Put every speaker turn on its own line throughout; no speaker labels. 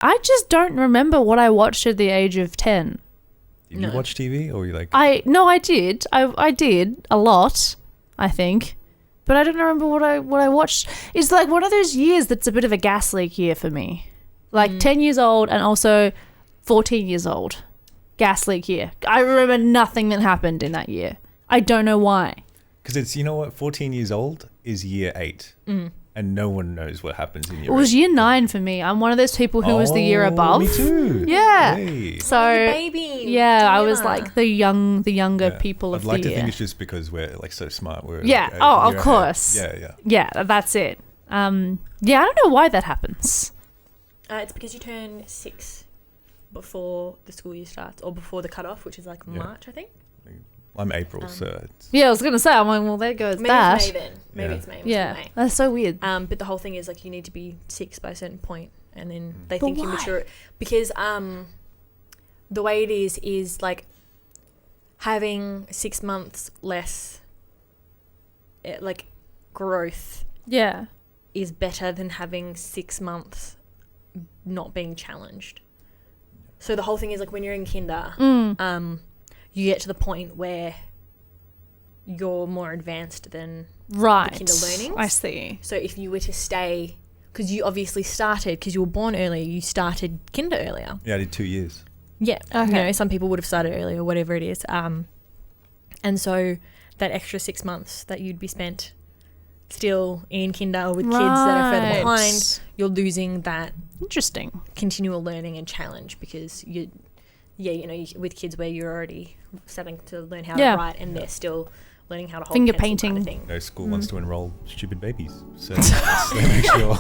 I just don't remember what I watched at the age of 10.
Did you watch TV or were you like...
I did. I did a lot, I think. But I don't remember what I watched. It's like one of those years that's a bit of a gas leak year for me. Like 10 years old and also 14 years old. Gas leak year. I remember nothing that happened in that year. I don't know why.
Because it's, you know what, 14 years old is year 8. And no one knows what happens in year 8.
It was year 9 for me. I'm one of those people who was the year above.
Me too.
Yeah.
Hey.
So
baby.
yeah, I was like the younger people of
I'd like
the
to
year.
think it's just because we're like so smart. We're
Yeah.
like,
Oh, of
year
course.
ahead. Yeah.
Yeah, that's it. Yeah, I don't know why that happens.
It's because you turn 6 before the school year starts or before the cutoff, which is like March, I think.
I'm April, so it's...
Yeah, I was going to say, I'm like, well, there goes
Maybe
that.
it's May then. Maybe it's May.
Yeah,
May.
that's so weird.
But the whole thing is like you need to be 6 by a certain point, and then they
But
think you're
why?
mature because the way it is like having 6 months less like growth
Yeah.
is better than having 6 months not being challenged. So the whole thing is like when you're in kinder, you get to the point where you're more advanced than
Right.
the kinder learnings.
I see.
So if you were to stay, because you obviously started, because you were born earlier, you started kinder earlier.
Yeah, I did 2 years.
Yeah.
Okay.
You know, some people would have started earlier, whatever it is. And so that extra 6 months that you'd be spent still in kinder with kids that are further behind, you're losing that
Interesting.
continual learning and challenge because with kids where you're already starting to learn how to write and they're still learning how to hold
Finger
pencil
painting.
kind of thing.
No school wants to enroll stupid babies. So let's make sure.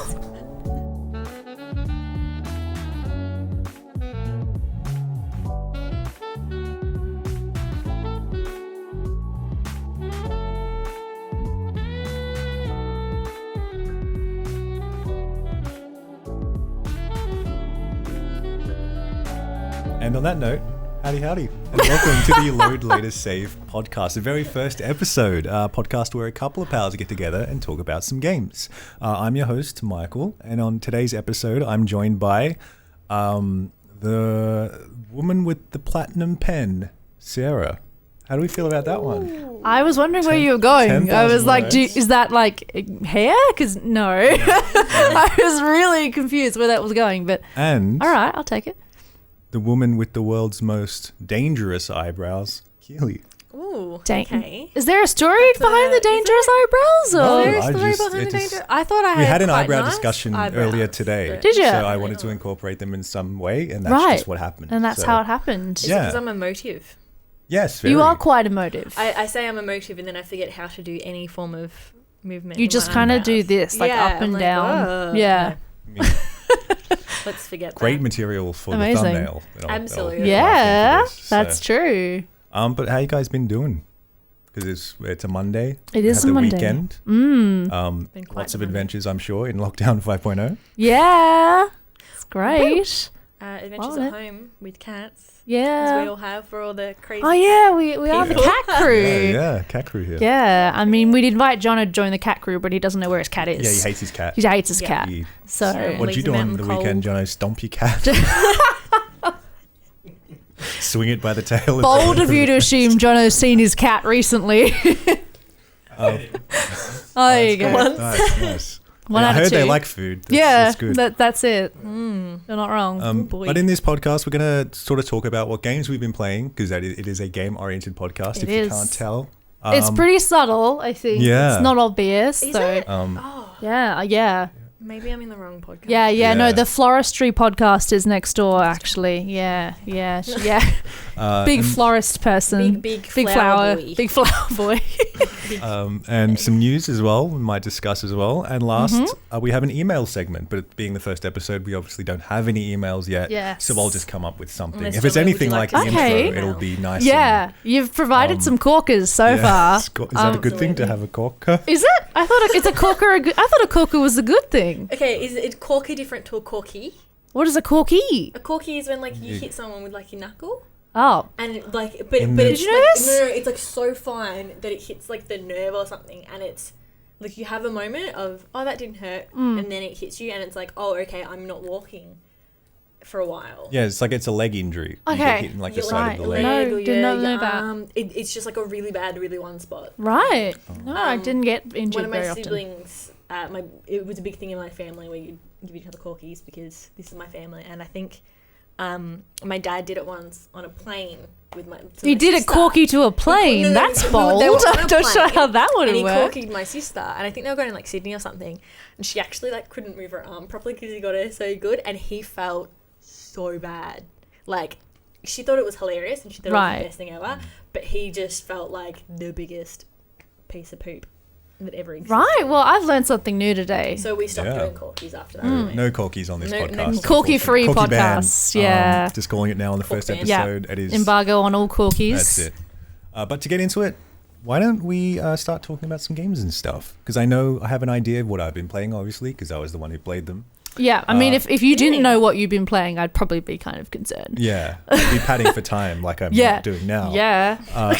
And on that note, howdy, and welcome to the Load Later Save podcast, the very first episode, podcast where a couple of pals get together and talk about some games. I'm your host, Michael, and on today's episode, I'm joined by the woman with the platinum pen, Sarah. How do we feel about that one?
I was wondering where you were going.
10,000
I was like,
words.
is that like hair? Because no. I was really confused where that was going, but
And
all right, I'll take it.
the woman with the world's most dangerous eyebrows, Keely.
Ooh,
Okay. Is there a story behind the dangerous eyebrows?
No,
Or?
There is
I
story
just-
behind
it
the
just-
danger. I thought I
We
had
had an
quite
eyebrow
nice
discussion
eyebrows,
earlier today.
but-
Did you?
So I wanted to incorporate them in some way, and that's
Right.
just what happened.
And that's
So-
how it happened.
Is it
Yeah.
because I'm emotive?
Yes, very.
You are quite emotive.
I say I'm emotive and then I forget how to do any form of movement.
You
in
just
my
kind of do
eyebrows.
this, like
Yeah,
up
I'm
and
like,
down.
"Whoa."
Yeah.
No, let's forget
Great
that.
material for
Amazing.
the thumbnail.
Absolutely.
Yeah,
mark into this,
that's
so.
true.
But how you guys been doing? Because it's a Monday.
It
We
is
had
a
the
Monday.
weekend.
Been quite
Lots of
the Monday.
adventures, I'm sure, in lockdown 5.0.
Yeah. It's great.
Adventures
Love
at
it.
home with cats. As
Yeah.
we all have for all the crazy.
Oh, yeah, we are the
people.
cat crew.
Yeah, cat crew here.
Yeah, I mean, we'd invite John to join the cat crew, but he doesn't know where his cat is.
Yeah, he hates his cat.
He hates his
Yeah.
cat.
He-
So,
Yeah.
What'd you
Leaves
do
him out
on
in
the
the
weekend,
cold.
Jono? Stomp your cat? Swing it by the tail?
bold of you to assume Jono's seen his cat recently.
Oh,
There you go.
nice.
One
Yeah, I
out of
heard they
two.
like food. That's,
Yeah,
that's good.
that's it. You're not wrong.
boy.
But in this podcast, we're going to sort of talk about what games we've been playing, because it is a game-oriented podcast,
It
if you
is.
can't tell.
It's pretty subtle, I think.
yeah.
It's not obvious.
Is
so,
it?
Um,
yeah.
Maybe I'm in the wrong podcast.
Yeah, no,
Yeah.
the floristry podcast is next door, actually. Yeah. Big
and-
florist person.
Big
flower
boy.
Big flower boy.
and some news as well, we might discuss as well. And last,
Mm-hmm.
we have an email segment, but it being the first episode, we obviously don't have any emails yet.
Yes.
So I'll just come up with something.
Unless
If it's
someone, would
anything
you
like
like
the
to
intro,
send an
it'll
email?
be nice.
Yeah, you've provided some corkers so
and,
far.
Is that a good thing to have a corker?
Is it? I thought it's a corker. I thought a corker was a good thing.
Okay, is it corker different to a corky?
What is a corky?
A corky is when like you hit someone with like your knuckle.
Oh,
And like, but
In the-
it's
Did you know
like,
this?
no, it's like so fine that it hits like the nerve or something, and it's like you have a moment of that didn't hurt, and then it hits you, and it's like, oh, okay, I'm not walking. for a while.
Yeah, it's like it's a leg injury. You
Okay.
get hit in like the
Your
side of the leg.
No,
or
did not know
your
that.
arm. It's just like a really bad, really one spot.
Right. No, I didn't get
One
injured
of my
very often.
siblings, it was a big thing in my family where you give each other corkies because this is my family, and I think my dad did it once on a plane with my.
You did a corky to a plane.
No,
That's
they
bold.
were on a
I'm not sure
plane,
how that would
and he
work.
corkied my sister, and I think they were going to like Sydney or something, and she actually like couldn't move her arm properly because he got her so good, and he felt so bad. Like she thought it was hilarious, and she thought it was the best thing ever, but he just felt like the biggest piece of poop that ever existed.
Right. Well, I've learned something new today.
So we stopped
Yeah.
doing corkies after that.
Mm.
really.
No corkies on this
No- no
podcast.
Corky-free
Corky ban.
podcasts, yeah.
Just calling it now on the first
ban.
episode. It is.
Embargo on all corkies.
That's it. But to get into it, why don't we start talking about some games and stuff? Because I know I have an idea of what I've been playing, obviously, because I was the one who played them.
Yeah. I mean, if you didn't
Really?
know what you've been playing, I'd probably be kind of concerned.
Yeah, I'd be padding for time like I'm
Yeah.
doing now.
Yeah.
I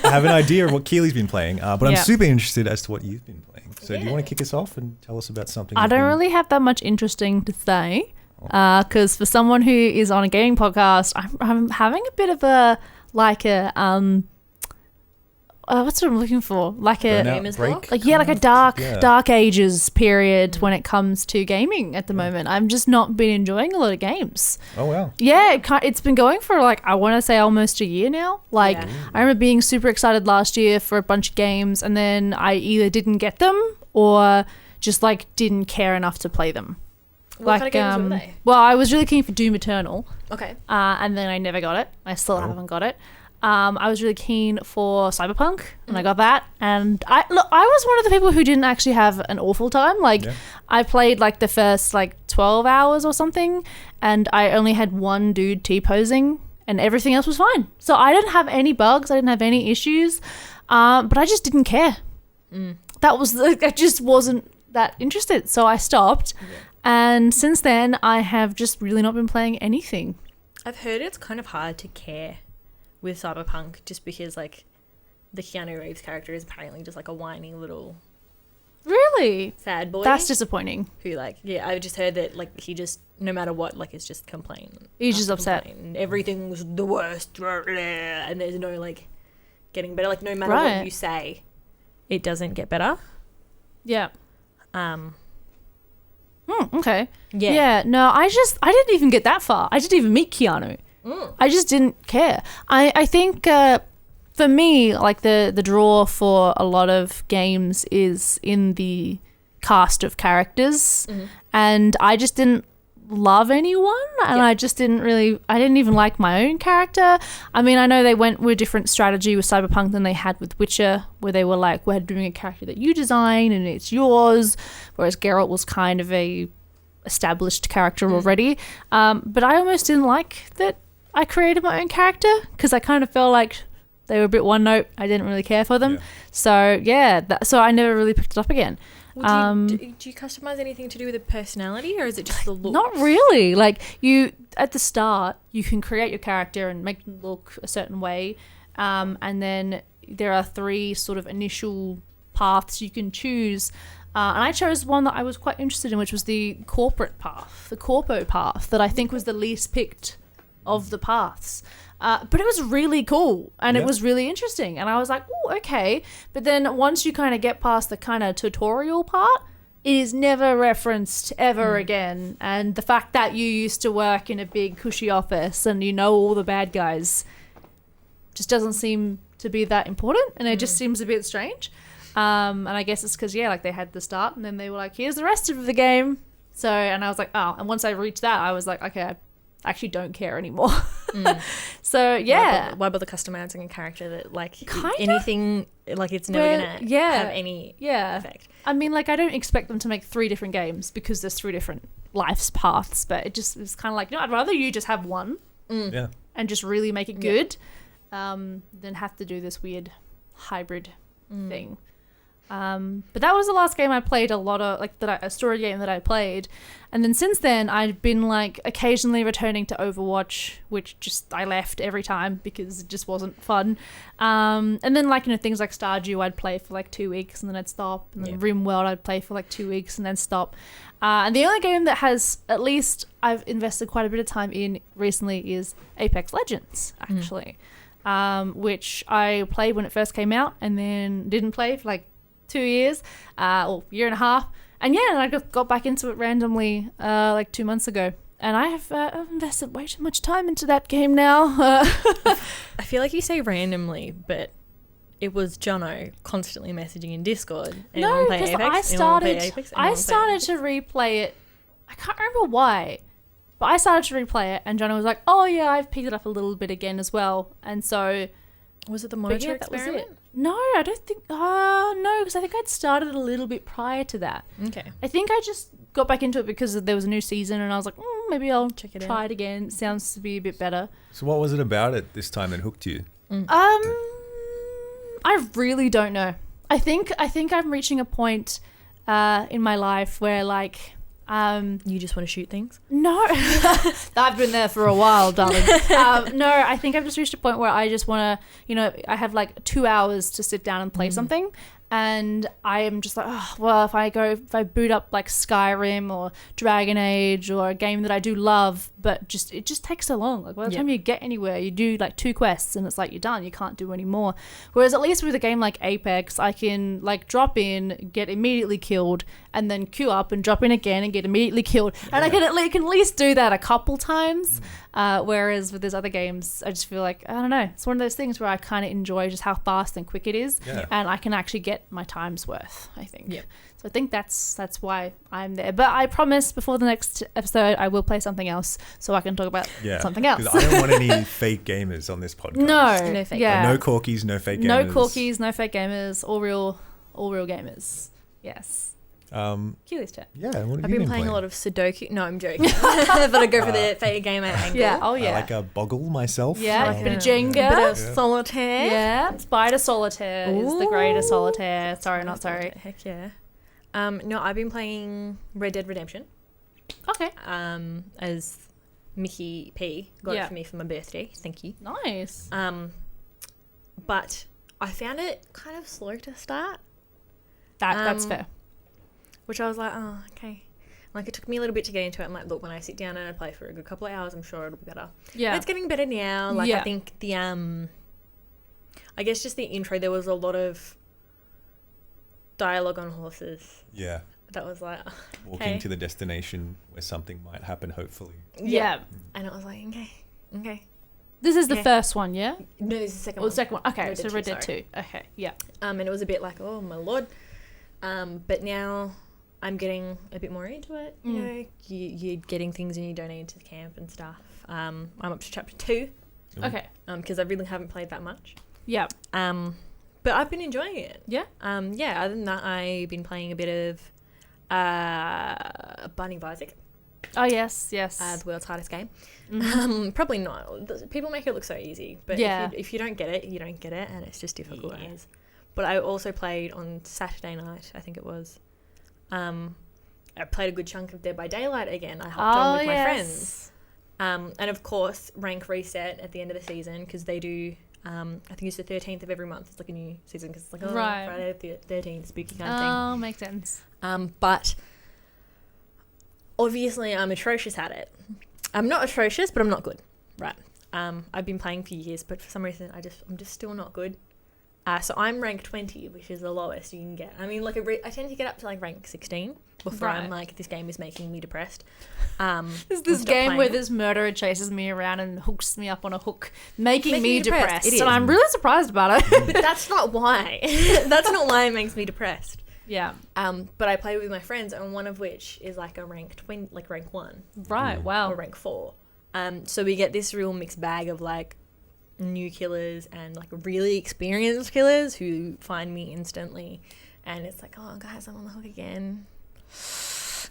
have an idea of what Keely's been playing, but I'm
Yeah.
super interested as to what you've been playing. So do you
Yeah.
want to kick us off and tell us about something?
I
you've
don't
been-
really have that much interesting to say because for someone who is on a gaming podcast, I'm having a bit of a what's what I'm looking for? Like a
Burnout
Gamer's
break?
block?
like yeah, like a dark
Yeah.
dark ages period when it comes to gaming at the moment. I'm just not been enjoying a lot of games.
Oh wow.
Yeah, it's been going for like I want to say almost a year now. Like
Yeah.
I remember being super excited last year for a bunch of games, and then I either didn't get them or just like didn't care enough to play them.
What kind of games were they?
Well, I was really keen for Doom Eternal,
Okay.
and then I never got it. I still
Oh.
haven't got it. I was really keen for Cyberpunk, and I got that. And I was one of the people who didn't actually have an awful time. Like,
Yeah.
I played like the first like 12 hours or something, and I only had one dude T-posing, and everything else was fine. So I didn't have any bugs. I didn't have any issues, but I just didn't care. That was I just wasn't that interested. So I stopped, and since then I have just really not been playing anything.
I've heard it's kind of hard to care with Cyberpunk just because, like, the Keanu Reeves character is apparently just like a whiny little
Really?
sad boy.
That's disappointing.
who, like, yeah, I've just heard that, like, he just, no matter what, like, it's just complain.
He's just
after
upset.
complaint, and everything's the worst, and there's no, like, getting better. Like, no matter
Right.
what you say, it doesn't get better.
Yeah.
Um,
Okay.
yeah.
Yeah. No, I didn't even get that far. I didn't even meet Keanu. I just didn't care. I think for me, like the draw for a lot of games is in the cast of characters, and I just didn't love anyone, and
Yeah.
I didn't even like my own character. I mean, I know they went with a different strategy with Cyberpunk than they had with Witcher, where they were like, we're doing a character that you design and it's yours, whereas Geralt was kind of a established character already. But I almost didn't like that I created my own character because I kind of felt like they were a bit one note. I didn't really care for them.
Yeah.
So yeah, so I never really picked it up again.
Well, do you customize anything to do with the personality, or is it just the look?
Not really. Like you at the start, you can create your character and make them look a certain way, and then there are 3 sort of initial paths you can choose. And I chose one that I was quite interested in, which was the corporate path, the corpo path, that I think was the least picked of the paths. But it was really cool and
Yeah.
it was really interesting. And I was like, oh, okay. But then once you kind of get past the kind of tutorial part, it is never referenced ever again. And the fact that you used to work in a big cushy office and you know all the bad guys just doesn't seem to be that important. And it just seems a bit strange. And I guess it's because, yeah, like they had the start and then they were like, here's the rest of the game. So, and I was like, oh, and once I reached that, I was like, okay, I actually don't care anymore. So, yeah.
Why bother customizing a character that, like,
Kinda.
anything, like, it's never
Well,
going to
yeah.
have any
Yeah.
effect?
I mean, like, I don't expect them to make 3 different games because there's 3 different life's paths, but it was kind of like, no, I'd rather you just have one
Yeah.
and just really make it good than have to do this weird hybrid thing. But that was the last game I played a lot of, like a story game that I played. And then since then, I've been like occasionally returning to Overwatch, which just I left every time because it just wasn't fun. And then like, things like Stardew I'd play for like 2 weeks and then I'd stop. And then RimWorld I'd play for like 2 weeks and then stop. And the only game that has, at least I've invested quite a bit of time in recently, is Apex Legends, actually. Which I played when it first came out and then didn't play for like 2 years, or year and a half. And I got back into it randomly like 2 months ago. And I have invested way too much time into that game now.
I feel like you say randomly, but it was Jono constantly messaging in Discord.
No, because I started to replay it. I can't remember why, but I started to replay it, and Jono was like, "Oh yeah, I've picked it up a little bit again as well." And so,
was it the monitor
that was
experiment?
it. No, I don't think. No, because I think I'd started a little bit prior to that.
Okay.
I think I just got back into it because there was a new season, and I was like, maybe I'll
check it
try it again. It sounds to be a bit better.
So what was it about it this time that hooked you?
I really don't know. I think I'm reaching a point in my life where like
you just want to shoot things?
No. I've been there for a while, darling. No, I think I've just reached a point where I just want to, I have like 2 hours to sit down and play something. And I am just like, if I boot up like Skyrim or Dragon Age or a game that I do love, but it just takes so long. Like by the time you get anywhere, you do like 2 quests and it's like you're done. You can't do any more. Whereas at least with a game like Apex, I can like drop in, get immediately killed, and then queue up and drop in again and get immediately killed. And I can at least do that a couple times. Whereas with these other games, I just feel like, I don't know, it's one of those things where I kind of enjoy just how fast and quick it is, and I can actually get my time's worth, I think. So I think that's why I'm there. But I promise before the next episode I will play something else so I can talk about something else.
Because I don't want any fake gamers on this podcast.
No
fake.
No corkies, no fake gamers.
No corkies, no fake gamers, all real gamers. Yes. Keely's turn.
Yeah, what have
I've
you
been playing a lot of Sudoku. No, I'm joking. But I go for the fake gamer angle.
Yeah, oh yeah.
I like a Boggle myself.
Yeah, a bit of Jenga.
A bit of Solitaire.
Yeah, Spider Solitaire is the greatest Solitaire. Sorry, not sorry.
Heck yeah. No, I've been playing Red Dead Redemption.
Okay.
As Mickey P got it for me for my birthday. Thank you.
Nice.
But I found it kind of slow to start.
That's fair.
Which I was like, okay. Like, it took me a little bit to get into it. I'm like, look, when I sit down and I play for a good couple of hours, I'm sure it'll be better. Yeah. But it's getting better now. Like, I think the, I guess just the intro, there was a lot of dialogue on horses.
Yeah.
That was like,
walking to the destination where something might happen, hopefully.
Yeah.
And it was like, okay.
This is the first one, yeah?
No, this is the second
one. The second one. Okay,
so
Red Dead 2. Okay, yeah.
And it was a bit like, oh, my Lord. But now I'm getting a bit more into it. You know, you're getting things and you donate to the camp and stuff. I'm up to chapter 2.
Okay.
Because I really haven't played that much.
Yeah.
But I've been enjoying it.
Yeah.
Other than that, I've been playing a bit of Binding of Isaac.
Oh yes.
The world's hardest game. Probably not. People make it look so easy, but if you don't get it, you don't get it, and it's just difficult.
Yeah.
But I also played on Saturday night, I think it was. I played a good chunk of Dead by Daylight again. I hopped on with my friends. And of course, rank reset at the end of the season because they do, I think it's the 13th of every month. It's like a new season because it's like, Friday the 13th, spooky kind of thing.
Oh, makes sense.
But obviously I'm atrocious at it. I'm not atrocious, but I'm not good. Right. I've been playing for years, but for some reason I'm just still not good. So I'm rank 20, which is the lowest you can get. I mean, like I tend to get up to like rank 16 before I'm like, this game is making me depressed.
There's this game where this murderer chases me around and hooks me up on a hook, making me depressed.
It is.
And I'm really surprised about it.
But that's not why. That's not why it makes me depressed.
Yeah.
But I play with my friends, and one of which is like a rank 20, like rank 1.
Right. Wow.
Or rank 4. So we get this real mixed bag of like new killers and like really experienced killers who find me instantly, and it's like, oh guys, I'm on the hook again,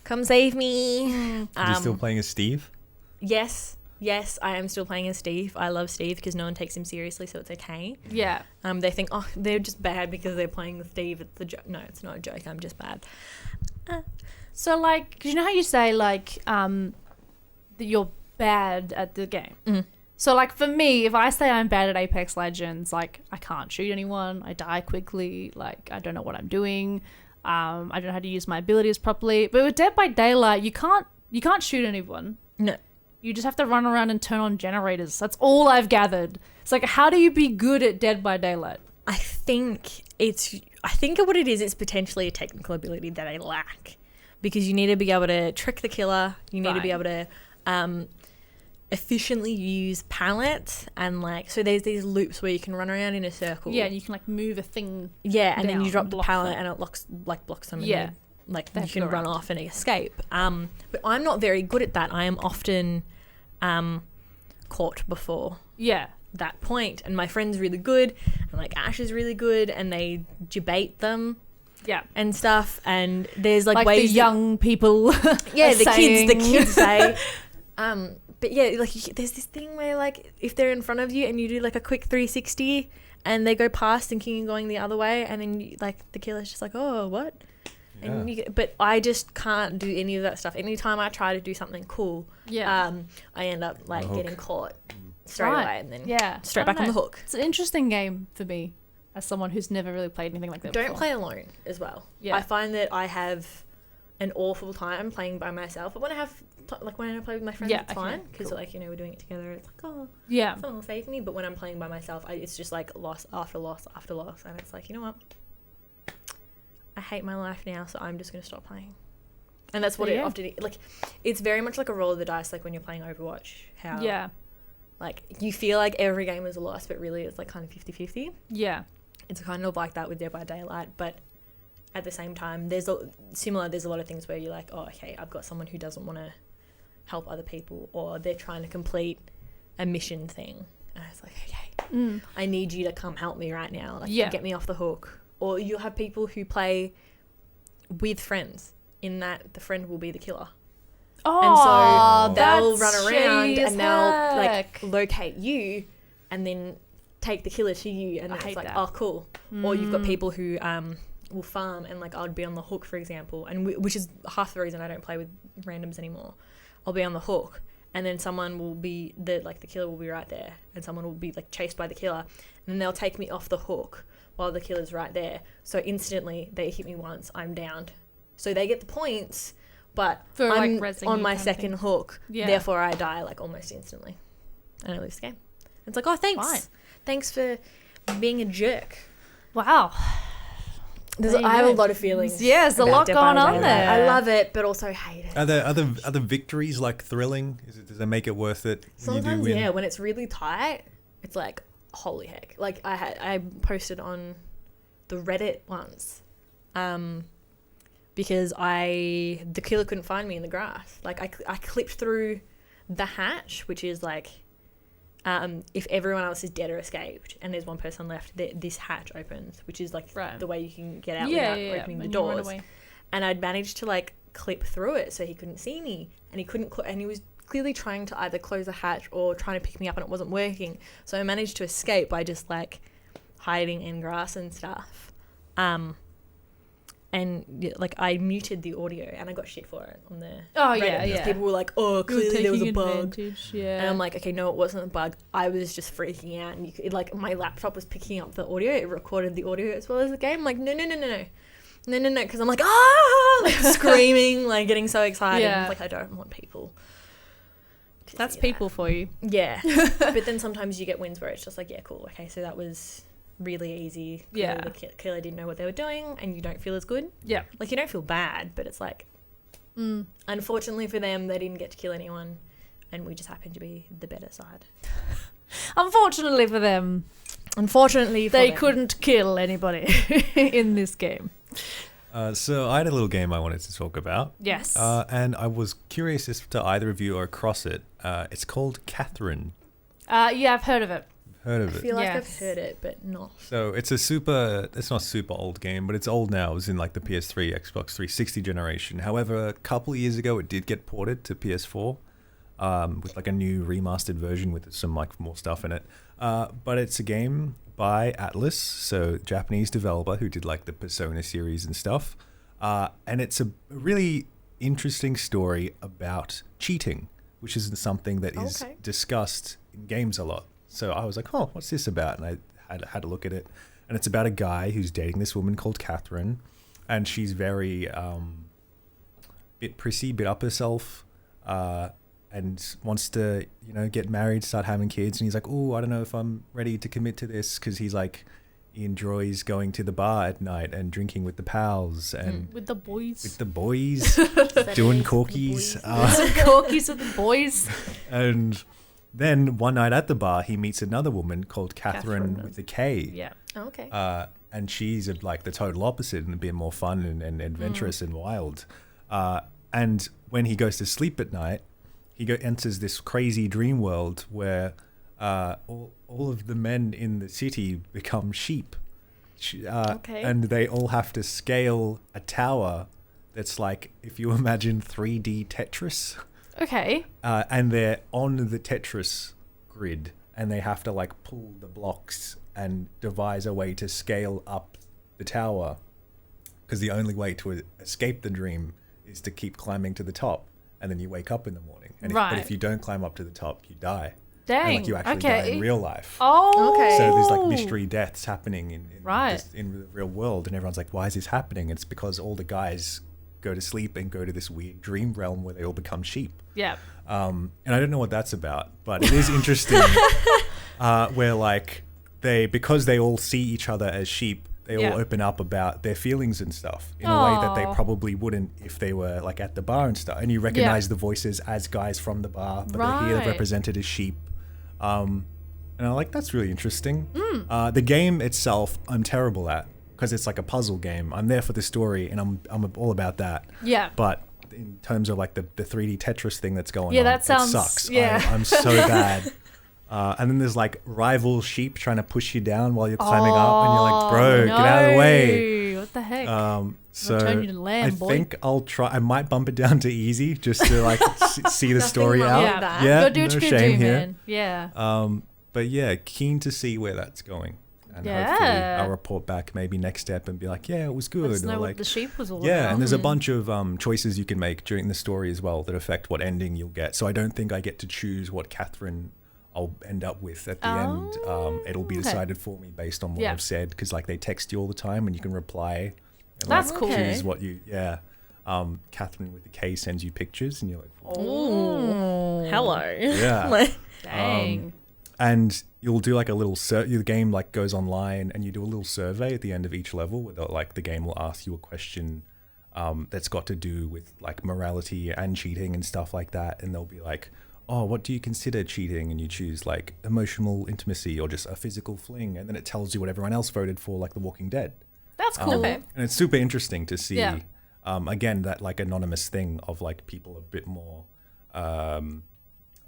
come save me.
You're still playing as Steve?
Yes. Yes, I am still playing as Steve. I love Steve because no one takes him seriously, so it's okay.
Yeah.
They think, oh, they're just bad because they're playing with Steve. It's a joke. No, it's not a joke. I'm just bad.
So, like, 'cause you know how you say, like, that you're bad at the game?
Mm.
So, like, for me, if I say I'm bad at Apex Legends, like, I can't shoot anyone. I die quickly. Like, I don't know what I'm doing. I don't know how to use my abilities properly. But with Dead by Daylight, you can't shoot anyone.
No.
You just have to run around and turn on generators. That's all I've gathered. It's like, how do you be good at Dead by Daylight?
I think what it is potentially a technical ability that I lack, because you need to be able to trick the killer. You need to be able to efficiently use pallets, and like, so there's these loops where you can run around in a circle.
Yeah, and you can like move a thing.
Yeah, and then you drop
and
the
block
pallet
them.
and it blocks them.
Yeah.
And like
They
you
have to
can
go
run
around.
off and escape. But I'm not very good at that. I am often caught before
Yeah.
that point, and my friend's really good, and like Ash is really good, and they debate them
Yeah.
and stuff, and there's like
Like
ways
the
that-
young people.
yeah,
are
the
saying.
kids say. But yeah, like there's this thing where like if they're in front of you and you do like a quick 360 and they go past thinking you're going the other way, and then you, like the killer's just like, oh, what? And but I just can't do any of that stuff. Anytime I try to do something cool,
Yeah.
I end up like
hook.
getting caught straight
Right.
away, and then
Yeah.
straight
I don't
back on the
know.
hook.
It's an interesting game for me as someone who's never really played anything like that
Don't
before.
play alone as well.
Yeah.
I find that I have an awful time playing by myself, but when I have when I play with my friends,
Yeah,
it's
okay,
fine because
cool.
like, you know, we're doing it together. It's like, oh,
Yeah.
someone will save me. But when I'm playing by myself, it's just like loss after loss after loss, and it's like, you know what? I hate my life now, so I'm just gonna stop playing. And that's what
There
it
you go.
often like. It's very much like a roll of the dice, like when you're playing Overwatch. How
Yeah.
like you feel like every game is a loss, but really it's like kind of 50-50.
Yeah.
It's kind of like that with Dead by Daylight, but at the same time, there's a lot of things where you're like, oh, okay, I've got someone who doesn't want to help other people, or they're trying to complete a mission thing, and it's like, okay, I need you to come help me right now, like
Yeah.
get me off the hook. Or you'll have people who play with friends, in that the friend will be the killer.
Oh,
And so they'll
that's
run around
shady as
and they'll like
heck.
locate you and then take the killer to you, and
I
then
hate
it's like,
that.
oh, cool. Or you've got people who will farm, and like I'd be on the hook, for example, and which is half the reason I don't play with randoms anymore. I'll be on the hook, and then someone will be the killer will be right there, and someone will be like chased by the killer, and then they'll take me off the hook while the killer's right there. So instantly they hit me once, I'm downed. So they get the points, but
For, like,
I'm
rezzing
on
you
my
kind of
second
thing.
hook.
Yeah.
Therefore I die like almost instantly, and I lose the game. It's like, oh, thanks,
Fine.
thanks for being a jerk.
Wow. There you
I have
go.
a lot of feelings.
Yeah, there's a
about
lot
Dead by
going on
Daylight.
there.
I love it, but also hate it.
Are there other victories like thrilling? Does it make it worth it when you do
Sometimes,
win?
yeah, when it's really tight, it's like, holy heck. Like I posted on the Reddit once, because the killer couldn't find me in the grass. Like I clipped through the hatch, which is like, if everyone else is dead or escaped and there's one person left, this hatch opens, which is like
Right.
the way you can get out
Yeah,
without
yeah,
opening the
and you run
doors.
away.
And I'd managed to like clip through it so he couldn't see me, and he couldn't and he was clearly trying to either close the hatch or trying to pick me up, and it wasn't working. So I managed to escape by just like hiding in grass and stuff. And yeah, like I muted the audio, and I got shit for it on the
Oh,
Reddit,
yeah,
because
yeah.
people were like, oh, clearly there was a bug.
Advantage, yeah.
And I'm like, okay, no, it wasn't a bug. I was just freaking out, and like my laptop was picking up the audio. It recorded the audio as well as the game. I'm like, no, because I'm like, like screaming, like getting so excited.
Yeah.
Like I don't want people. to
That's
see
people for you.
that. Yeah, but then sometimes you get wins where it's just like, yeah, cool. Okay, so that was really easy. Clearly
Yeah.
the killer didn't know what they were doing, and you don't feel as good.
Yeah.
Like you don't feel bad, but it's like, unfortunately for them, they didn't get to kill anyone, and we just happened to be the better side.
Unfortunately for them,
Unfortunately for
they
them.
couldn't kill anybody in this game.
So I had a little game I wanted to talk about.
Yes.
And I was curious as to either of you are across it. It's called Catherine.
Yeah, I've heard of it.
Heard of
I
it?
feel like
Yes.
I've heard it, but not.
So it's not super old game, but it's old now. It was in like the PS3, Xbox 360 generation. However, a couple of years ago, it did get ported to PS4. with like a new remastered version with some like more stuff in it. But it's a game by Atlas, so Japanese developer who did like the Persona series and stuff. And it's a really interesting story about cheating, which is something that is discussed in games a lot. So I was like, oh, what's this about? And I had a look at it. And it's about a guy who's dating this woman called Catherine. And she's very bit prissy, bit up herself, and wants to, get married, start having kids. And he's like, oh, I don't know if I'm ready to commit to this, because he enjoys going to the bar at night and drinking with the pals and
with the boys.
Doing corkies.
Corkies with the boys.
And then one night at the bar, he meets another woman called Catherine with a K.
Yeah.
Oh, okay.
And she's like the total opposite and a bit more fun and adventurous and wild. And when he goes to sleep at night, he enters this crazy dream world where all of the men in the city become sheep. And they all have to scale a tower that's like, if you imagine 3D Tetris.
Okay.
And they're on the Tetris grid, and they have to like pull the blocks and devise a way to scale up the tower, because the only way to escape the dream is to keep climbing to the top, and then you wake up in the morning. And but if you don't climb up to the top, you die.
Dang.
And like you actually die in real life.
Oh.
Okay.
So there's like mystery deaths happening in the real world, and everyone's like, why is this happening? It's because all the guys go to sleep and go to this weird dream realm where they all become sheep.
Yeah.
And I don't know what that's about, but it is interesting where like because they all see each other as sheep, they all open up about their feelings and stuff in a way that they probably wouldn't if they were like at the bar and stuff. And you recognize the voices as guys from the bar, but they're here represented as sheep. And I'm like, that's really interesting. The game itself, I'm terrible at, because it's like a puzzle game. I'm there for the story, and I'm all about that.
Yeah.
But in terms of like the 3D Tetris thing that's going on,
that sounds,
it sucks.
Yeah.
I'm so bad. And then there's like rival sheep trying to push you down while you're climbing up, and you're like, bro, get out of the way.
What the heck?
So
turn you to lamb, boy.
think I'll try. I might bump it down to easy just to like see the story
wrong
out.
with that.
Yeah,
Go do what
no
you can
shame
do,
here.
man. Yeah.
But yeah, keen to see where that's going. And hopefully I'll report back maybe next step and be like, yeah, it was good.
Let us know
or
what
like,
the sheep was all about.
yeah, and there's a bunch of choices you can make during the story as well that affect what ending you'll get. So I don't think I get to choose what Catherine I'll end up with at the end. It'll be decided for me based on what I've said, because like they text you all the time and you can reply. And,
That's
like,
cool.
Choose what you, Catherine with the K sends you pictures and you're like,
Oh, hello.
yeah.
Dang.
And you'll do like a little the game like goes online, and you do a little survey at the end of each level where like the game will ask you a question that's got to do with like morality and cheating and stuff like that, and they'll be like, oh, what do you consider cheating? And you choose like emotional intimacy or just a physical fling, and then it tells you what everyone else voted for, like The Walking Dead.
That's cool.
Okay.
And it's super interesting to see
Yeah.
again that like anonymous thing of like people a bit more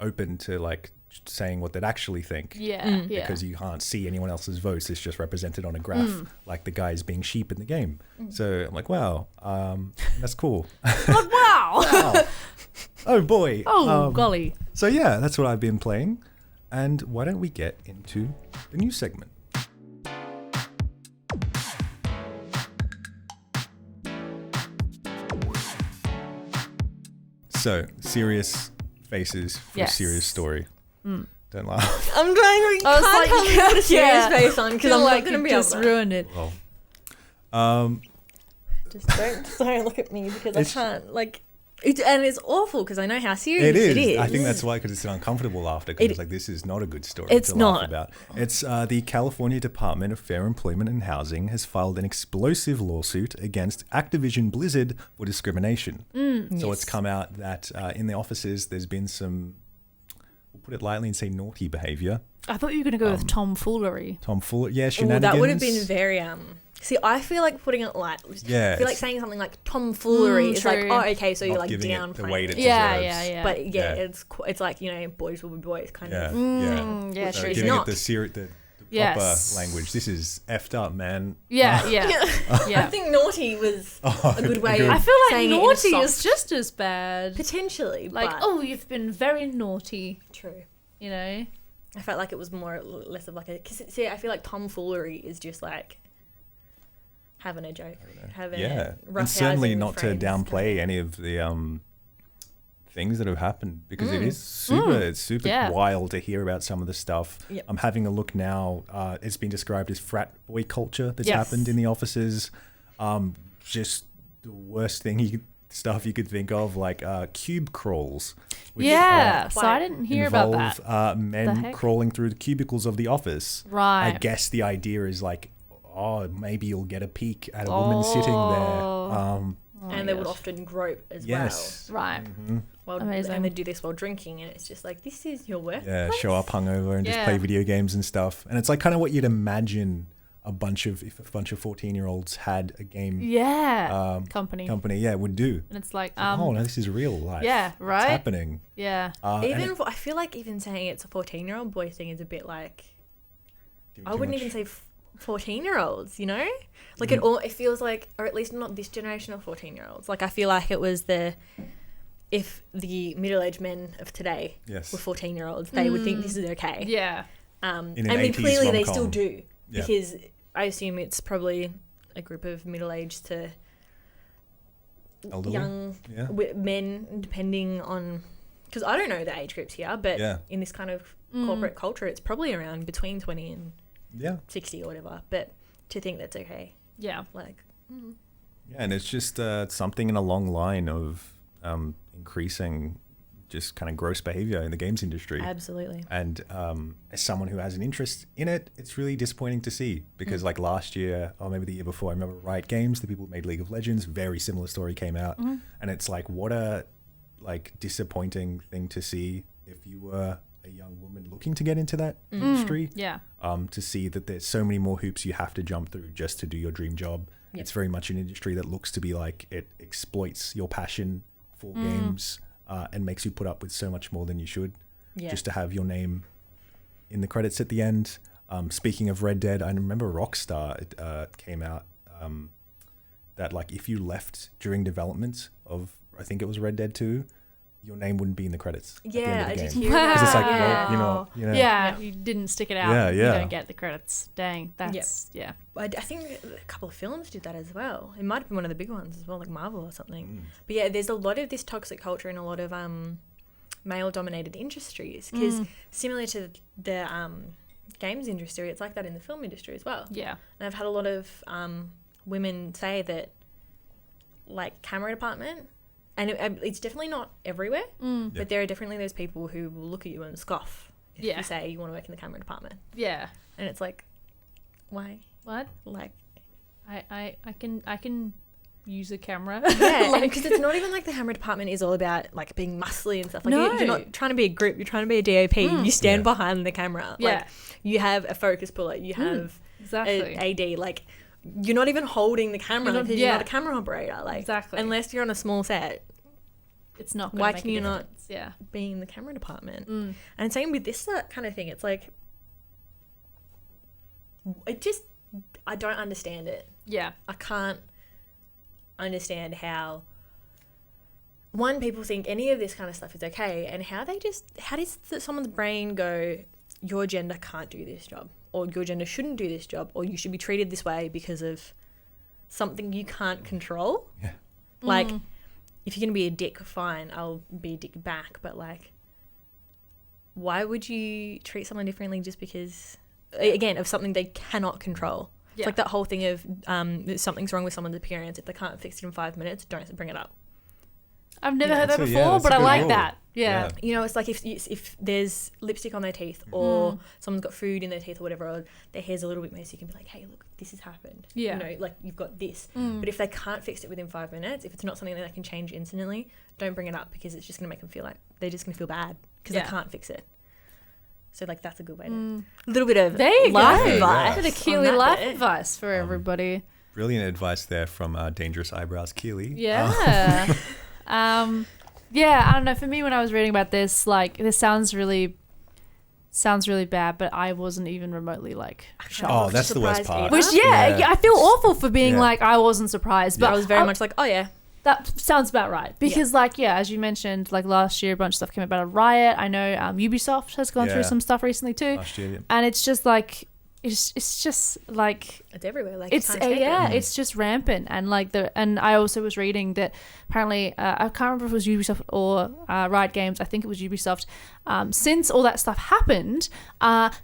open to like saying what they'd actually think.
Yeah.
Because you can't see anyone else's votes. It's just represented on a graph, like the guys being sheep in the game. So I'm like, wow, that's cool.
Wow.
Wow. Oh boy.
Oh, golly.
So yeah, that's what I've been playing. And why don't we get into the news segment? So, serious faces for a serious story. Don't laugh.
I'm trying to can't tell me to put a serious face on, because I'm not going to be able
just
to.
ruined it.
Well,
Just don't look at me, because I can't, like... and it's awful, because I know how serious
it is. I think that's why, because it's uncomfortable after, because it's like, this is not a good story
It's
to laugh about. It's the California Department of Fair Employment and Housing has filed an explosive lawsuit against Activision Blizzard for discrimination. So it's come out that in the offices there's been some, we'll put it lightly and say naughty behavior.
I thought you were going to go with tomfoolery.
Tomfoolery, yeah,
Ooh,
shenanigans.
that would have been very... See, I feel like putting it light.
Yeah,
I feel like saying something like tomfoolery is like,
true.
oh, okay, so
Not
you're like
giving it
downplaying
the weight it
Yeah,
deserves.
yeah.
But yeah,
Yeah.
it's like, boys will be boys kind
Yeah,
of.
Yeah,
So
true.
giving
not.
it the
Yes.
language. This is effed up, man.
Yeah.
I
Yeah.
think naughty was a good way.
good.
Of
I feel like
saying it in a
naughty
soft-
is just as bad.
potentially
Like,
but
oh, you've been very naughty.
true.
You know.
I felt like it was more less of like a. Cause see, I feel like tomfoolery is just like having a joke, having
Yeah,
a
and certainly
roughhousing
not
with
to
friends.
downplay any of the things that have happened, because it is super
Yeah.
wild to hear about some of the stuff.
Yep.
I'm having a look now. It's been described as frat boy culture that's
Yes.
happened in the offices. Just the worst thing stuff you could think of, like cube crawls. which,
Yeah. So I
Why-
didn't hear about
involve
that. The
men
heck?
crawling through the cubicles of the office.
Right.
I guess the idea is like, oh, maybe you'll get a peek at a woman sitting there.
Oh my
And they would
gosh.
often grope as
Yes.
Right.
well.
Amazing.
And they do this while drinking, and it's just like, this is your work.
Yeah, show up hungover and just
Yeah.
play video games and stuff. And it's like kind of what you'd imagine if a bunch of 14-year-olds had a game
Yeah.
um,
Company.
company, would do.
And it's like,
Oh no, this is real life.
yeah,
It's
right?
happening.
yeah.
And
Even
it-
I feel like even saying it's a 14-year-old boy thing is a bit like,
give it
I
too
wouldn't
much.
even say 14-year-olds, you know? Like
Mm.
it feels like, or at least not this generation of 14-year-olds. Like I feel like it was if the middle-aged men of today
Yes.
were 14-year-olds, they would think this is okay.
Yeah.
In an
I mean,
80s
clearly they
rom-com.
still do,
Yeah.
because I assume it's probably a group of middle-aged to
Elderly?
young
Yeah.
men, depending on, because I don't know the age groups here, but
Yeah.
in this kind of corporate culture, it's probably around between 20 and
Yeah.
60 or whatever. But to think that's okay,
Yeah.
like,
Yeah, and it's just something in a long line of increasing just kind of gross behavior in the games industry.
absolutely.
And as someone who has an interest in it, it's really disappointing to see, because like last year or maybe the year before, I remember Riot Games, the people who made League of Legends, very similar story came out. And it's like, what a like disappointing thing to see if you were a young woman looking to get into that industry.
Yeah.
To see that there's so many more hoops you have to jump through just to do your dream job.
Yep.
It's very much an industry that looks to be like it exploits your passion for games and makes you put up with so much more than you should,
Yeah.
just to have your name in the credits at the end. Speaking of Red Dead, I remember Rockstar came out that like if you left during development of, I think it was Red Dead 2, your name wouldn't be in the credits. at the end
Yeah,
of the
I did
game.
hear that.
Because it's like,
Wow.
well, you know,
Yeah. You didn't stick it out.
Yeah,
You
yeah.
don't get the credits. Dang. That's, yeah.
I think a couple of films did that as well. It might have been one of the big ones as well, like Marvel or something.
Mm.
But yeah, there's a lot of this toxic culture in a lot of male-dominated industries, because similar to the games industry, it's like that in the film industry as well.
Yeah.
And I've had a lot of women say that, like, camera department, and it's definitely not everywhere, but there are definitely those people who will look at you and scoff if
Yeah.
you say you want to work in the camera department.
Yeah.
And it's like, why?
What?
Like,
I can use a camera.
yeah, because it's not even like the camera department is all about, like, being muscly and stuff. Like,
No.
you're not trying to be a group, you're trying to be a DOP. You stand
Yeah.
behind the camera.
Yeah.
Like, you have a focus puller, you have
Exactly.
a AD, like, you're not even holding the camera
You're not-
because you're
yeah.
not a camera operator. Like,
Exactly.
unless you're on a small set,
It's not. Gonna
Why
make
can
a
you not-
difference. Yeah.
being in the camera department.
Mm.
And same with this kind of thing. It's like, I don't understand it.
Yeah.
I can't understand how, one, people think any of this kind of stuff is okay, and how does someone's brain go, your gender can't do this job, or your gender shouldn't do this job, or you should be treated this way because of something you can't control.
Yeah.
Like, if you're going to be a dick, fine, I'll be a dick back, but, like, why would you treat someone differently just because, again, of something they cannot control? It's
Yeah.
like that whole thing of something's wrong with someone's appearance. If they can't fix it in 5 minutes, don't bring it up.
I've never
Yeah.
heard that
That's a-
before,
that's a
but I
good
like
rule.
that. Yeah.
You know, it's like if there's lipstick on their teeth, or someone's got food in their teeth or whatever, or their hair's a little bit messy, you can be like, hey, look, this has happened.
Yeah.
You know, like, you've got this. But if they can't fix it within 5 minutes, if it's not something that they can change instantly, don't bring it up, because it's just going to make them feel like they're just going to feel bad because
Yeah.
they can't fix it. So, like, that's a good way to... A little bit of
There you
life
go.
advice.
Bit of
on
Keely
that
life
bit.
advice for everybody.
Brilliant advice there from Dangerous Eyebrows Keely.
Yeah. Yeah, I don't know. For me, when I was reading about this, like, this sounds really sounds really bad, but I wasn't even remotely like shocked.
Oh, that's the worst part.
Either.
Which
Yeah.
I feel awful for being
Yeah.
like I wasn't surprised, but
I was very much like, oh yeah.
that sounds about right because like as you mentioned, like last year a bunch of stuff came about a Riot. I know Ubisoft has gone through
Yeah.
some stuff recently too,
Last year, yeah.
and it's just like it's just like
It's everywhere. Like
it's
time's taken.
it's just rampant. And like and I also was reading that apparently I can't remember if it was Ubisoft or Riot Games, I think it was Ubisoft, since all that stuff happened,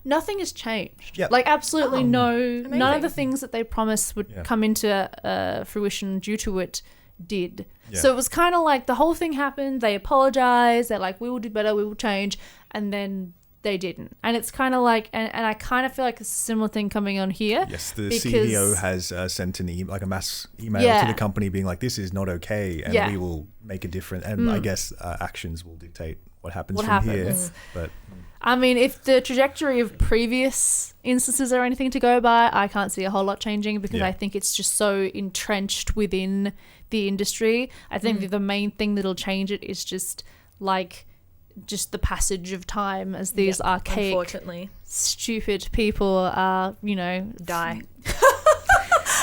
nothing has changed.
Yep.
Like absolutely none of the
Amazing.
things that they promised would
Yeah.
come into fruition due to it did.
Yeah.
So it was kind of like the whole thing happened, they apologized, they're like we will do better, we will change, and then they didn't. And it's kind of like, and I kind of feel like it's a similar thing coming on here.
Yes, the
because-
CEO has sent a mass email
Yeah.
to the company being like, "This is not okay, and
Yeah.
we will make a difference." And I guess actions will dictate what happens
What
from
happens.
here. But
I mean, if the trajectory of previous instances are anything to go by, I can't see a whole lot changing because
Yeah.
I think it's just so entrenched within the industry. I think that the main thing that'll change it is just the passage of time as these archaic,
Unfortunately,
stupid people are,
die.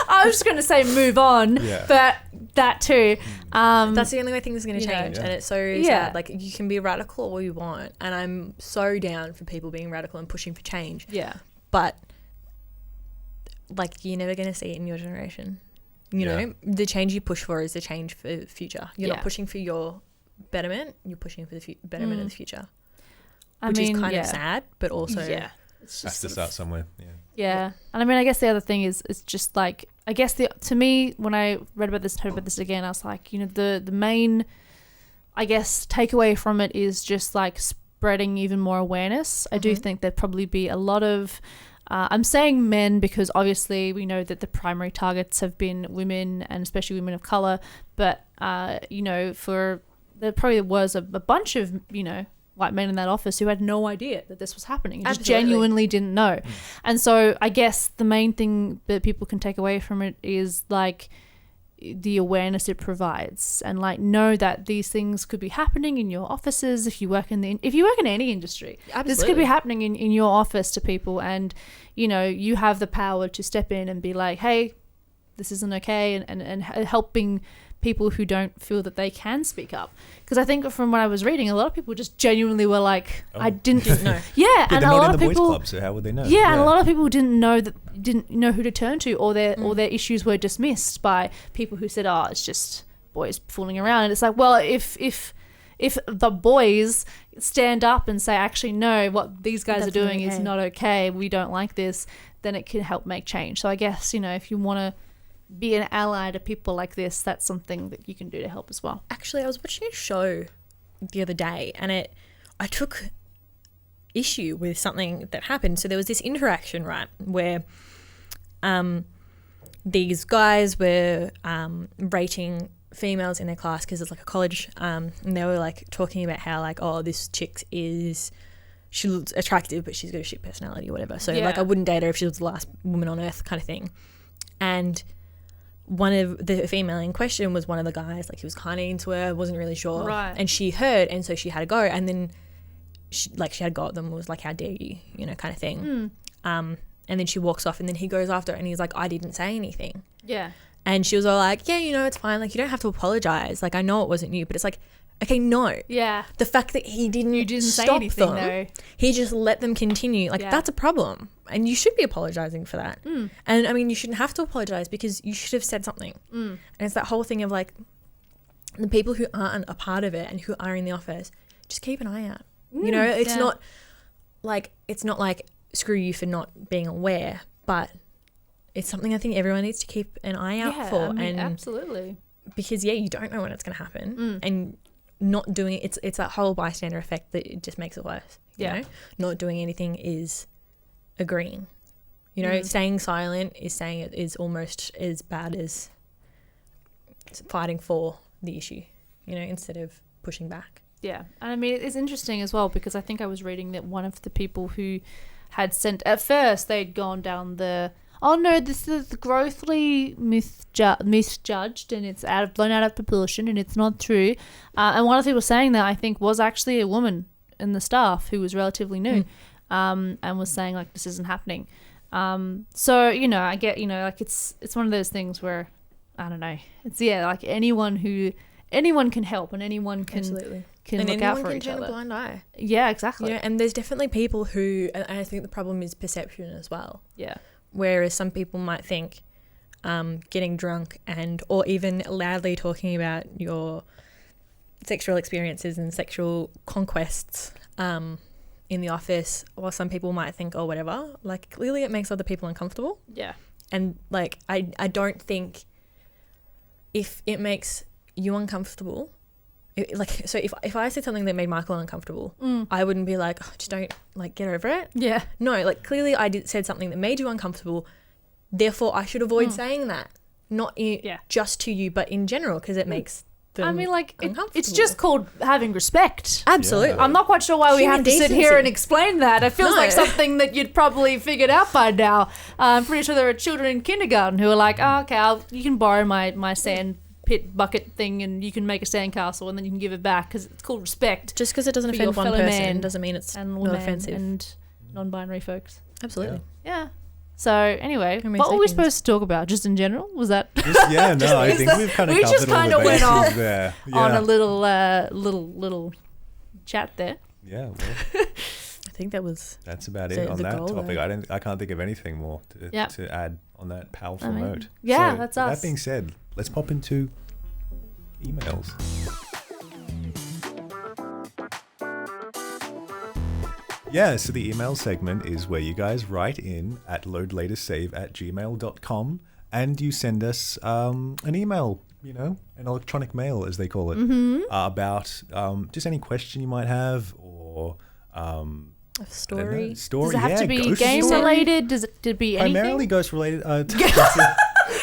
I was just going to say move on,
Yeah.
but that too.
That's the only way things are going to
you know.
change,
Yeah.
and it's so
Yeah.
sad. Like you can be radical all you want, and I'm so down for people being radical and pushing for change.
Yeah.
But like you're never going to see it in your generation. You
Yeah.
know, the change you push for is the change for the future. You're
Yeah.
not pushing for your betterment. You're pushing for the betterment of the future,
I
which
mean,
is kind
yeah.
of sad, but also
It's
has
just
to
sort
start
of-
somewhere. Yeah.
Yeah, and I mean, I guess the other thing is, it's just like, I guess to me, when I heard about this again, I was like, the main, I guess, takeaway from it is just like spreading even more awareness. I do think there'd probably be a lot of, I'm saying men because obviously we know that the primary targets have been women and especially women of color, but there probably was a bunch of, white men in that office who had no idea that this was happening. Just
Absolutely.
genuinely didn't know. And so I guess the main thing that people can take away from it is like the awareness it provides, and like know that these things could be happening in your offices if you work in any industry. This could
Absolutely.
be happening in your office to people, and you have the power to step in and be like, hey, this isn't okay, and helping people who don't feel that they can speak up. Because I think from what I was reading, a lot of people just genuinely were like, I didn't
know.
Yeah,
Yeah,
and
they're
a
not
lot
in
of
the
people
boys' club, so how would they know?
yeah, and a lot of people didn't know who to turn to, or their issues were dismissed by people who said, "Oh, it's just boys fooling around." And it's like, well, if the boys stand up and say, "Actually, no, what these guys
That's
are doing
not
is
okay.
not okay. We don't like this," then it can help make change. So I guess if you want to be an ally to people like this, that's something that you can do to help as well.
Actually, I was watching a show the other day, and I took issue with something that happened. So there was this interaction, right, where these guys were rating females in their class because it's like a college, and they were like talking about how like, oh, this chick she looks attractive, but she's got a shit personality or whatever. So like
Yeah.
I wouldn't date her if she was the last woman on earth kind of thing. And one of the female in question was one of the guys, like he was kind of into her, wasn't really sure.
Right.
And she heard, and so she had a go, and then she had a go at them, was like, how dare you, kind of thing. And then she walks off, and then he goes after her, and he's like, I didn't say anything.
Yeah.
And she was all like, yeah, it's fine. Like, you don't have to apologize. Like, I know it wasn't you, but it's like, okay, no.
Yeah.
The fact that he didn't
say
stop
anything,
them,
though.
he just let them continue. Like,
Yeah.
that's a problem. And you should be apologizing for that. And I mean, you shouldn't have to apologize because you should have said something. And it's that whole thing of like, the people who aren't a part of it and who are in the office, just keep an eye out. It's
yeah.
not like screw you for not being aware, but it's something I think everyone needs to keep an eye out for.
I mean,
And
absolutely.
because you don't know when it's going to happen, and not doing it, it's that whole bystander effect that it just makes it worse.
Yeah.
Not doing anything is agreeing. Staying silent is almost as bad as fighting for the issue. Instead of pushing back.
Yeah, and I mean, it's interesting as well because I think I was reading that one of the people who had sent, at first they'd gone down oh no, this is grossly misjudged and it's blown out of proportion and it's not true. And one of the people saying that I think was actually a woman in the staff who was relatively new. and was saying like this isn't happening. So I get like it's one of those things where I don't know. It's like anyone can help and anyone can
Absolutely.
can look out for each
turn a
other.
blind eye.
Yeah, exactly.
And there's definitely people who, and I think the problem is perception as well.
Yeah.
Whereas some people might think getting drunk or even loudly talking about your sexual experiences and sexual conquests in the office, or some people might think, oh, whatever. Like, clearly it makes other people uncomfortable.
Yeah.
And, like, I don't think if it makes you uncomfortable, if I said something that made Michael uncomfortable, I wouldn't be like, oh, just don't, like, get over it.
Yeah.
No, like, clearly I said something that made you uncomfortable, therefore I should avoid saying that. Not just to you, but in general, because it makes them
I mean, like, it's
uncomfortable.
just called having respect.
Absolutely.
Yeah.
I'm not quite sure why we
Human
have to sit
decency.
here and explain that. It feels
No.
like something that you'd probably figured out by now. I'm pretty sure there are children in kindergarten who are like, oh, okay, you can borrow my sand pit bucket thing and you can make a sandcastle and then you can give it back because it's called respect.
Just because it doesn't
For your
offend one
fellow
person
man
doesn't mean it's
And
not
women
offensive.
and non-binary folks.
Absolutely.
Yeah. So anyway,
Homo
what were we
sapiens.
supposed to talk about? Just in general? Was that
I think we've kind of
we just
covered all
kinda
the
went
bases
off
there.
on
Yeah.
a little chat there?
Yeah, well,
I think that was
that's about
The-
it on
the
that
goal
topic.
there.
I can't think of anything more
Yep.
to add on that powerful
I mean,
note.
yeah,
So,
that's
with
us.
That being said, let's pop into emails. Yeah, so the email segment is where you guys write in at loadlatestsave@gmail.com and you send us an email, an electronic mail as they call it, about just any question you might have or
a
I don't
story.
know, story.
Does it have to be
ghost
game
story.
related? Does it be anything?
Primarily ghost related.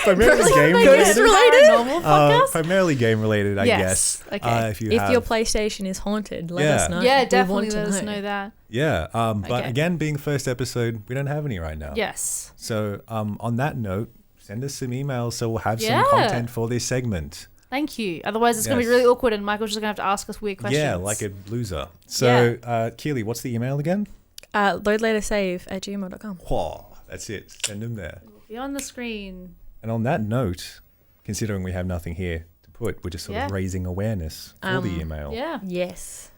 Primarily game
Ghost
related.
Paranormal podcast?
Primarily game related, I
Yes,
guess.
okay.
If you
If
have,
your PlayStation is haunted, let
Yeah.
us know.
Yeah,
We
definitely
want to
let us know that.
yeah. But
Okay.
again, being the first episode, we don't have any right now.
Yes.
So on that note, send us some emails so we'll have
Yeah.
some content for this segment.
Thank you. Otherwise, it's going to be
Yes.
really awkward and Michael's just going to have to ask us weird questions.
Yeah, like a loser. So, Keely, what's the email again?
Loadlatersave@gmail.com.
Whoa, that's it. Send them there.
Be on the screen.
And on that note, considering we have nothing here to put, we're just sort of
Yeah.
raising awareness for the email.
Yeah.
Yes.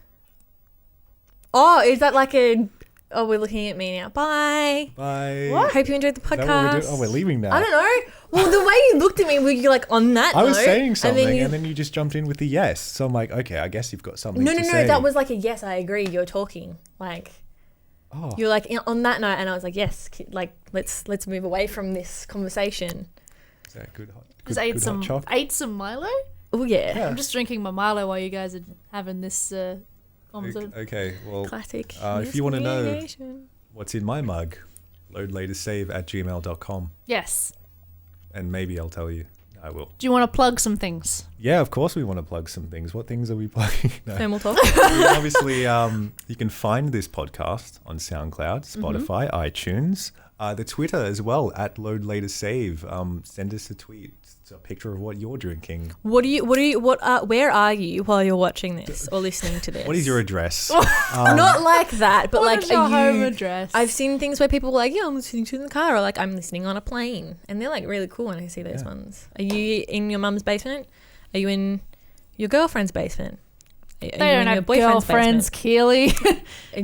Oh, is that like a... Oh, we're looking at me now. Bye.
Bye.
Hope you enjoyed the
Is that what we're
podcast.
doing? Oh, we're leaving now.
I don't know. Well, the way you looked at me, were you like on that
I was
note,
saying something,
you-
and then you just jumped in with the yes. So I'm like, okay, I guess you've got something
No,
to
no,
say.
no. That was like a yes, I agree. You're talking. Like,
Oh,
you're like on that note, and I was like, yes, like let's move away from this conversation.
is that good hot,
Just
good,
ate
good
some
hot choc?
Milo.
Oh yeah.
Yeah.
I'm just drinking my Milo while you guys are having this conversation.
Okay, well,
Classic.
if you wanna know-
miscommunication.
what's in my mug? Loadlatestsave@gmail.com.
Yes.
And maybe I'll tell you. I will.
Do you want to plug some things?
Yeah, of course we want to plug some things. What things are we plugging? No.
Thermal talk.
Obviously, you can find this podcast on SoundCloud, Spotify, iTunes, the Twitter as well at loadlatestsave. Send us a tweet. It's a picture of what you're drinking.
Where are you while you're watching this or listening to this?
What is your address?
Not like that, but
What
like
is your home
you,
address?
I've seen things where people are like, yeah, I'm listening to it in the car, or like I'm listening on a plane, and they're like really cool when I see those
Yeah.
ones. Are you in your mum's basement? Are you in your girlfriend's basement? Are
They
you
don't
in your
have
boyfriend's
girlfriends, Keely.
basement?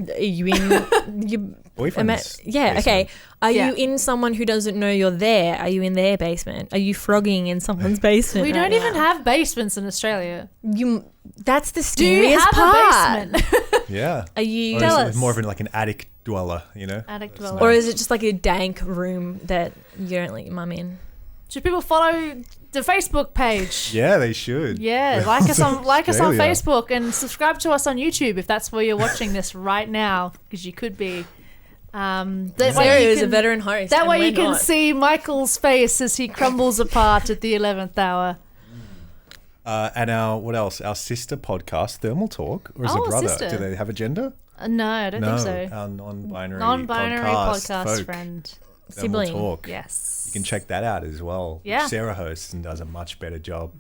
Are you in your
Boyfriend's
yeah, okay.
basement.
Are
Yeah.
you in someone who doesn't know you're there? Are you in their basement? Are you frogging in someone's basement?
We
right
don't even
now?
have basements in Australia.
That's the
Do you
scariest
have
part.
a basement?
Yeah.
Are you?
Or
Tell
is it
us.
more of like an attic dweller, you know?
Attic
That's
dweller.
nice.
Or is it just like a dank room that you don't let your mum in?
Should people follow the Facebook page?
Yeah, they should.
Yeah, like us on
Australia.
Facebook and subscribe to us on YouTube if that's where you're watching this right now, because you could be. That way
Sarah
you
is a
can-
veteran host.
That
and
way
we're
you can
not.
see Michael's face as he crumbles apart at the 11th hour.
And what else? Our sister podcast, Thermal Talk, or is
Oh,
it brother?
sister.
Do they have a gender?
No, I don't
no,
think so.
our non-binary,
Non-binary podcast
folk,
friend.
Thermal
Sibling.
Talk.
Yes.
You can check that out as well.
Yeah.
Sarah hosts and does a much better job.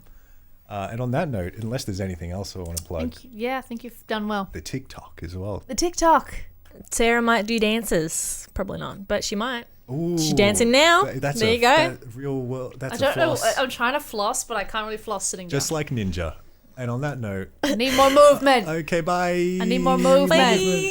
And on that note, unless there's anything else I want to plug,
I think you've done well.
the TikTok as well.
The TikTok.
Sarah might do dances. Probably not, but she might.
Ooh,
She's dancing now.
That's
there
a,
you go.
that real world. That's a floss.
I'm trying to floss, but I can't really floss sitting down.
Just like Ninja. And on that note,
I need more movement.
okay, bye.
I need more movement.
Bye.